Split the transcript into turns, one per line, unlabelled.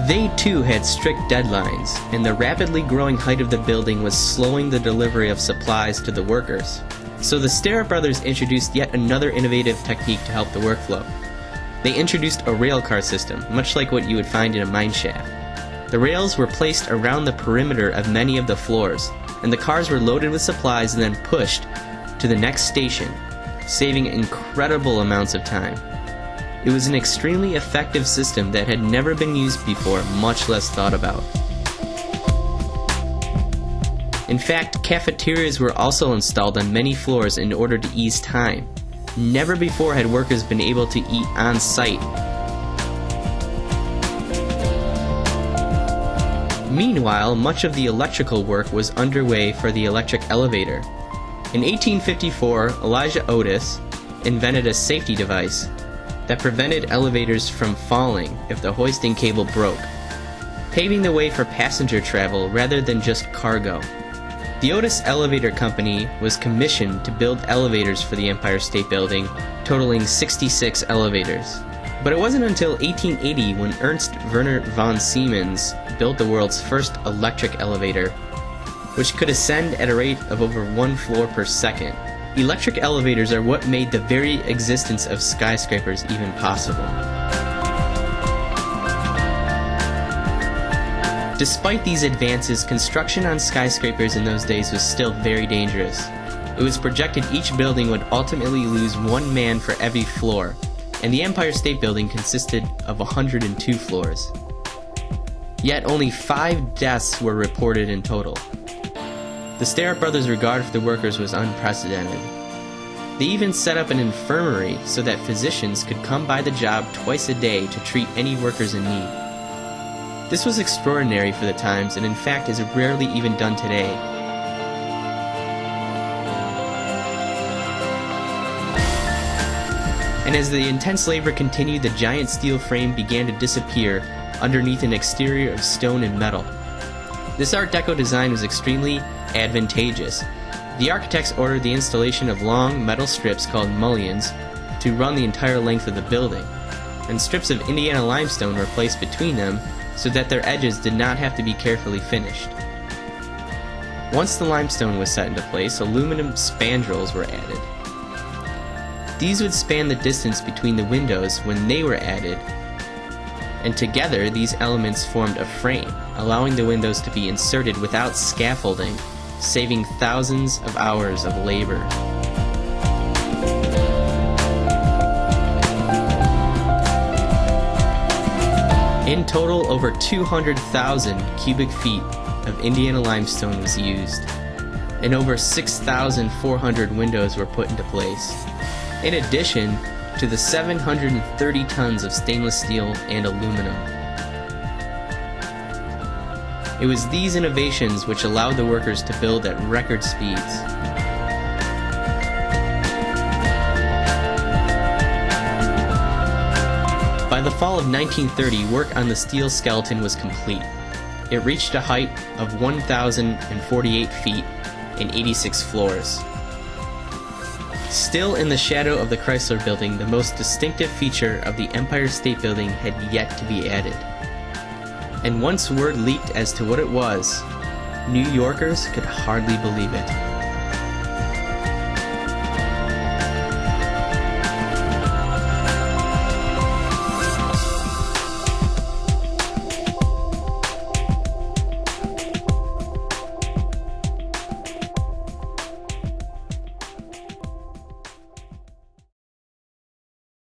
They too had strict deadlines, and the rapidly growing height of the building was slowing the delivery of supplies to the workers. So the Starrett brothers introduced yet another innovative technique to help the workflow. They introduced a railcar system, much like what you would find in a mine shaft. The rails were placed around the perimeter of many of the floors, and the cars were loaded with supplies and then pushed to the next station, saving incredible amounts of time. It was an extremely effective system that had never been used before, much less thought about. In fact, cafeterias were also installed on many floors in order to ease time. Never before had workers been able to eat on site. Meanwhile, much of the electrical work was underway for the electric elevator. In 1854, Elijah Otis invented a safety device that prevented elevators from falling if the hoisting cable broke, paving the way for passenger travel rather than just cargo. The Otis Elevator Company was commissioned to build elevators for the Empire State Building, totaling 66 elevators. But it wasn't until 1880 when Ernst Werner von Siemens built the world's first electric elevator, which could ascend at a rate of over 1 floor per second. Electric elevators are what made the very existence of skyscrapers even possible. Despite these advances, construction on skyscrapers in those days was still very dangerous. It was projected each building would ultimately lose 1 man for every floor, and the Empire State Building consisted of 102 floors. Yet only 5 deaths were reported in total. The Starrett brothers' regard for the workers was unprecedented. They even set up an infirmary so that physicians could come by the job twice a day to treat any workers in need. This was extraordinary for the times, and in fact is rarely even done today. And as the intense labor continued, the giant steel frame began to disappear underneath an exterior of stone and metal. This Art Deco design was extremely advantageous. The architects ordered the installation of long metal strips called mullions to run the entire length of the building, and strips of Indiana limestone were placed between them so that their edges did not have to be carefully finished. Once the limestone was set into place, aluminum spandrels were added. These would span the distance between the windows when they were added, and together these elements formed a frame, allowing the windows to be inserted without scaffolding, saving thousands of hours of labor. In total, over 200,000 cubic feet of Indiana limestone was used, and over 6,400 windows were put into place, in addition to the 730 tons of stainless steel and aluminum. It was these innovations which allowed the workers to build at record speeds. By the fall of 1930, work on the steel skeleton was complete. It reached a height of 1,048 feet and 86 floors. Still in the shadow of the Chrysler Building, the most distinctive feature of the Empire State Building had yet to be added. And once word leaked as to what it was, New Yorkers could hardly believe it.